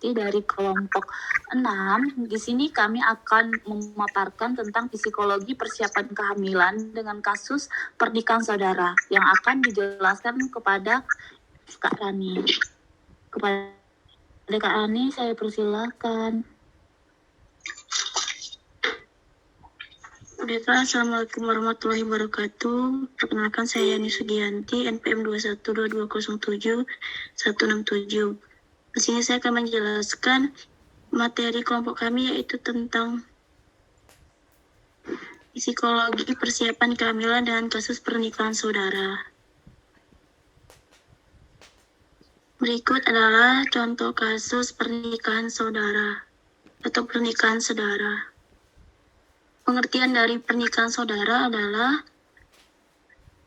dari kelompok 6. Di sini kami akan memaparkan tentang psikologi persiapan kehamilan dengan kasus pernikahan saudara yang akan dijelaskan kepada Kak Rani. Kepada Kak Rani saya persilakan. Baiklah, Assalamualaikum warahmatullahi wabarakatuh. Perkenalkan saya Yani Sugianti, NPM 212207167. Di sini saya akan menjelaskan materi kelompok kami, yaitu tentang psikologi persiapan kehamilan dan kasus pernikahan saudara. Berikut adalah contoh kasus pernikahan saudara atau pernikahan saudara. Pengertian dari pernikahan saudara adalah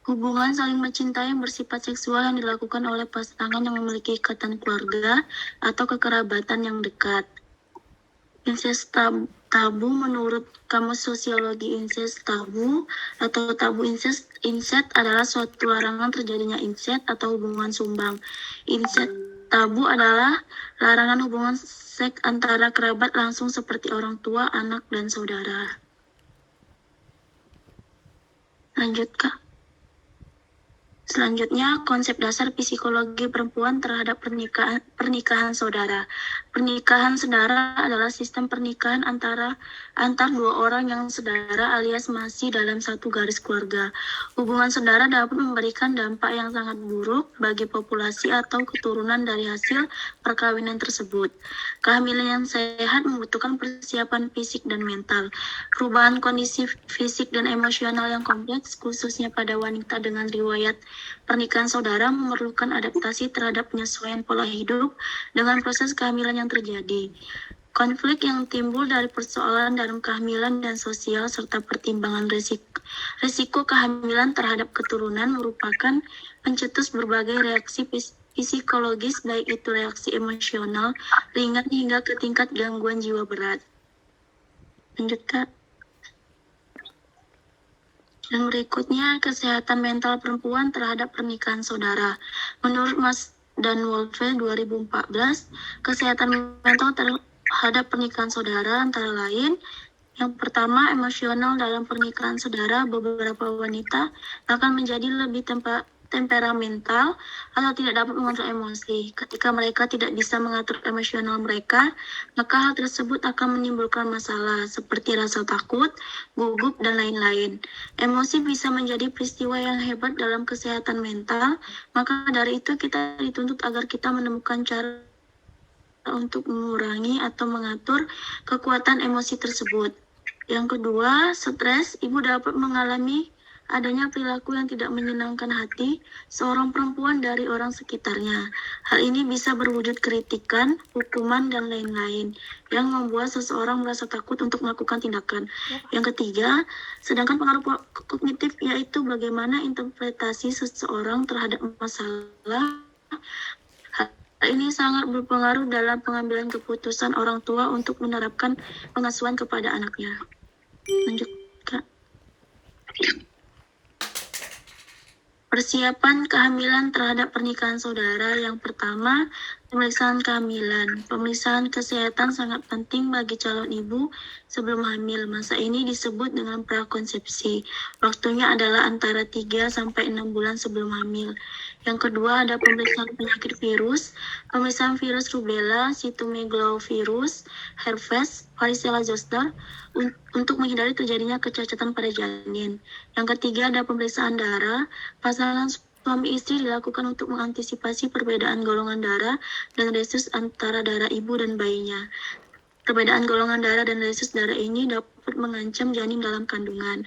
hubungan saling mencintai yang bersifat seksual yang dilakukan oleh pasangan yang memiliki ikatan keluarga atau kekerabatan yang dekat. Incest tabu menurut Kamus Sosiologi incest tabu atau tabu incest adalah suatu larangan terjadinya incest atau hubungan sumbang. Incest tabu adalah larangan hubungan seks antara kerabat langsung seperti orang tua, anak, dan saudara. Lanjut, Kak. Selanjutnya, konsep dasar psikologi perempuan terhadap pernikahan saudara. Pernikahan saudara adalah sistem pernikahan antar dua orang yang saudara alias masih dalam satu garis keluarga. Hubungan saudara dapat memberikan dampak yang sangat buruk bagi populasi atau keturunan dari hasil perkawinan tersebut. Kehamilan yang sehat membutuhkan persiapan fisik dan mental. Perubahan kondisi fisik dan emosional yang kompleks, khususnya pada wanita dengan riwayat pernikahan saudara, memerlukan adaptasi terhadap penyesuaian pola hidup dengan proses kehamilan yang terjadi. Konflik yang timbul dari persoalan dalam kehamilan dan sosial serta pertimbangan risiko kehamilan terhadap keturunan merupakan pencetus berbagai reaksi psikologis, baik itu reaksi emosional ringan hingga ke tingkat gangguan jiwa berat. Lanjut, Kak. Dan berikutnya, kesehatan mental perempuan terhadap pernikahan saudara. Menurut Mas dan Wolfe 2014, kesehatan mental terhadap pernikahan saudara antara lain, yang pertama, emosional dalam pernikahan saudara. Beberapa wanita akan menjadi lebih temperamental atau tidak dapat mengontrol emosi. Ketika mereka tidak bisa mengatur emosional mereka, maka hal tersebut akan menimbulkan masalah seperti rasa takut, gugup, dan lain-lain. Emosi bisa menjadi peristiwa yang hebat dalam kesehatan mental, maka dari itu kita dituntut agar kita menemukan cara untuk mengurangi atau mengatur kekuatan emosi tersebut. Yang kedua, stres. Ibu dapat mengalami adanya perilaku yang tidak menyenangkan hati seorang perempuan dari orang sekitarnya. Hal ini bisa berwujud kritikan, hukuman, dan lain-lain yang membuat seseorang merasa takut untuk melakukan tindakan. Yang ketiga, sedangkan pengaruh kognitif, yaitu bagaimana interpretasi seseorang terhadap masalah. Hal ini sangat berpengaruh dalam pengambilan keputusan orang tua untuk menerapkan pengasuhan kepada anaknya. Lanjut, Kak. Persiapan kehamilan terhadap pernikahan saudara. Yang pertama, pemeriksaan kehamilan. Pemeriksaan kesehatan sangat penting bagi calon ibu sebelum hamil. Masa ini disebut dengan prakonsepsi. Waktunya adalah antara 3 sampai 6 bulan sebelum hamil. Yang kedua, ada pemeriksaan penyakit virus. Pemeriksaan virus rubella, cytomegalovirus, herpes, varicella zoster untuk menghindari terjadinya kecacatan pada janin. Yang ketiga, ada pemeriksaan darah. Pasangan suami istri dilakukan untuk mengantisipasi perbedaan golongan darah dan resus antara darah ibu dan bayinya. Perbedaan golongan darah dan resus darah ini dapat mengancam janin dalam kandungan.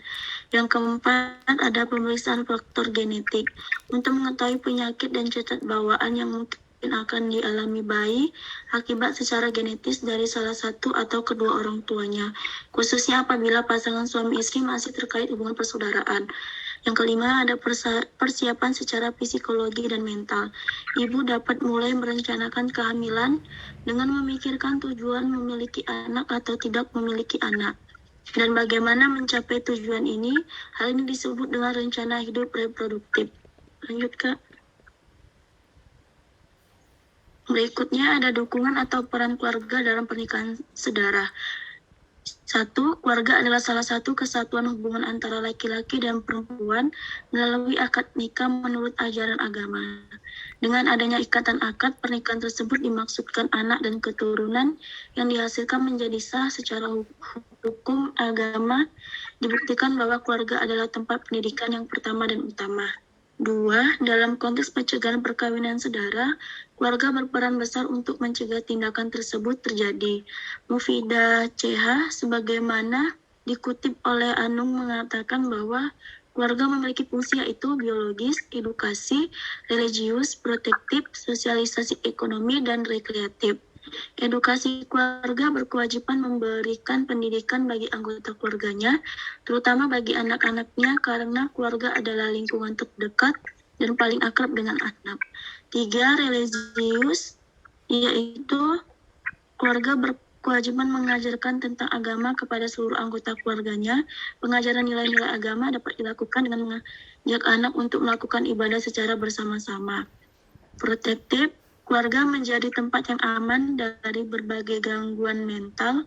Yang keempat, ada pemeriksaan faktor genetik untuk mengetahui penyakit dan cacat bawaan yang mungkin akan dialami bayi akibat secara genetis dari salah satu atau kedua orang tuanya, khususnya apabila pasangan suami istri masih terkait hubungan persaudaraan. Yang kelima, ada persiapan secara psikologi dan mental. Ibu dapat mulai merencanakan kehamilan dengan memikirkan tujuan memiliki anak atau tidak memiliki anak, dan bagaimana mencapai tujuan ini. Hal ini disebut dengan rencana hidup reproduktif. Lanjut, Kak. Berikutnya ada dukungan atau peran keluarga dalam pernikahan saudara. 1. Keluarga adalah salah satu kesatuan hubungan antara laki-laki dan perempuan melalui akad nikah menurut ajaran agama. Dengan adanya ikatan akad, pernikahan tersebut dimaksudkan anak dan keturunan yang dihasilkan menjadi sah secara hukum agama. Dibuktikan bahwa keluarga adalah tempat pendidikan yang pertama dan utama. 2. Dalam konteks pencegahan perkawinan saudara, keluarga berperan besar untuk mencegah tindakan tersebut terjadi. Mufidah CH sebagaimana dikutip oleh Anung mengatakan bahwa keluarga memiliki fungsi yaitu biologis, edukasi, religius, protektif, sosialisasi ekonomi, dan rekreatif. Edukasi keluarga berkewajiban memberikan pendidikan bagi anggota keluarganya, terutama bagi anak-anaknya karena keluarga adalah lingkungan terdekat dan paling akrab dengan anak. 3. Religius, yaitu keluarga berkewajiban mengajarkan tentang agama kepada seluruh anggota keluarganya. Pengajaran nilai-nilai agama dapat dilakukan dengan mengajak anak untuk melakukan ibadah secara bersama-sama. Protektif, keluarga menjadi tempat yang aman dari berbagai gangguan mental,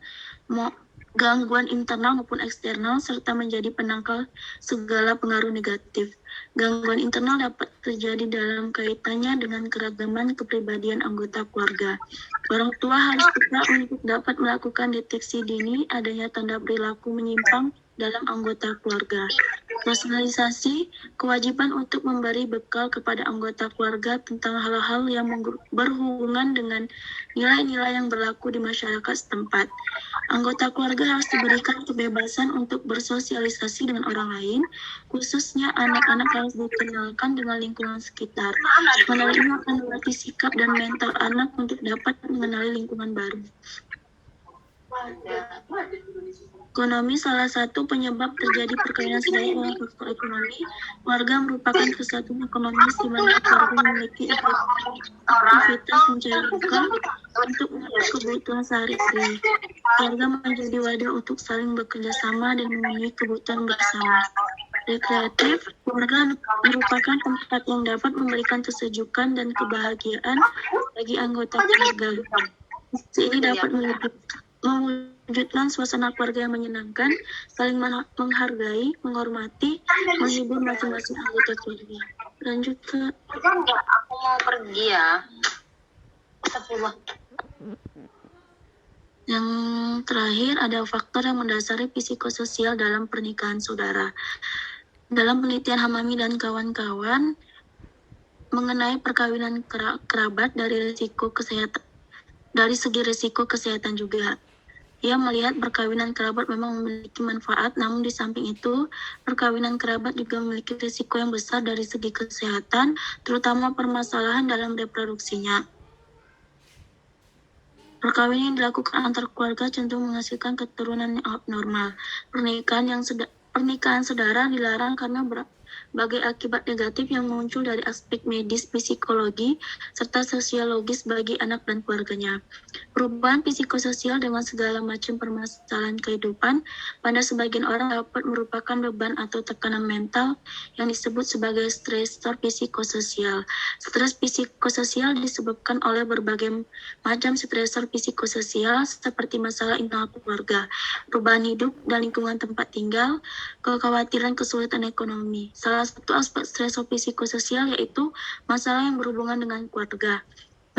gangguan internal maupun eksternal, serta menjadi penangkal segala pengaruh negatif. Gangguan internal dapat terjadi dalam kaitannya dengan keragaman kepribadian anggota keluarga. Orang tua harus peka untuk dapat melakukan deteksi dini adanya tanda perilaku menyimpang dalam anggota keluarga. Sosialisasi, kewajiban untuk memberi bekal kepada anggota keluarga tentang hal-hal yang berhubungan dengan nilai-nilai yang berlaku di masyarakat setempat. Anggota keluarga harus diberikan kebebasan untuk bersosialisasi dengan orang lain, khususnya anak-anak harus dikenalkan dengan lingkungan sekitar. Melalui ini akan melatih sikap dan mental anak untuk dapat mengenali lingkungan baru. Ekonomi, salah satu penyebab terjadi perkawinan saudara adalah faktor ekonomi. Keluarga merupakan kesatuan ekonomis di mana keluarga memiliki aktivitas mencari bekal untuk kebutuhan sehari-hari. Keluarga menjadi wadah untuk saling bekerja sama dan memenuhi kebutuhan bersama. Rekreatif, keluarga merupakan tempat yang dapat memberikan kesejukan dan kebahagiaan bagi anggota keluarga. Ini dapat mewujudkan suasana keluarga yang menyenangkan, saling menghargai, menghormati, menghibur masing-masing anggota keluarga. Lanjut ke Aku mau pergi ya. yang terakhir, ada faktor yang mendasari psikososial dalam pernikahan saudara. Dalam penelitian Hamami dan kawan-kawan mengenai perkawinan kerabat dari segi risiko kesehatan juga. Ia melihat perkawinan kerabat memang memiliki manfaat, namun di samping itu, perkawinan kerabat juga memiliki risiko yang besar dari segi kesehatan, terutama permasalahan dalam reproduksinya. Perkawinan yang dilakukan antar keluarga cenderung menghasilkan keturunan yang abnormal. Pernikahan saudara dilarang karena berbagai akibat negatif yang muncul dari aspek medis, psikologi, serta sosiologis bagi anak dan keluarganya. Perubahan psikososial dengan segala macam permasalahan kehidupan pada sebagian orang dapat merupakan beban atau tekanan mental yang disebut sebagai stresor psikososial. Stres psikososial disebabkan oleh berbagai macam stresor psikososial seperti masalah internal keluarga, perubahan hidup dan lingkungan tempat tinggal, kekhawatiran kesulitan ekonomi. Salah satu aspek stresor psikososial yaitu masalah yang berhubungan dengan keluarga.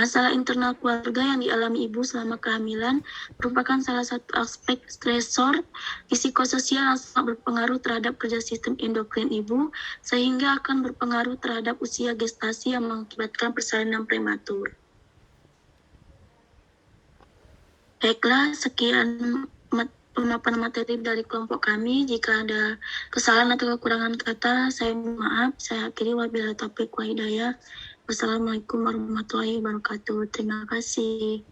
Masalah internal keluarga yang dialami ibu selama kehamilan merupakan salah satu aspek stresor psikososial yang sangat berpengaruh terhadap kerja sistem endokrin ibu, sehingga akan berpengaruh terhadap usia gestasi yang mengakibatkan persalinan prematur. Baiklah, sekian pemaparan materi dari kelompok kami. Jika ada kesalahan atau kekurangan kata, saya mohon maaf. Saya akhiri, wabillahi taufiq wa hidayah. Wassalamualaikum warahmatullahi wabarakatuh. Terima kasih.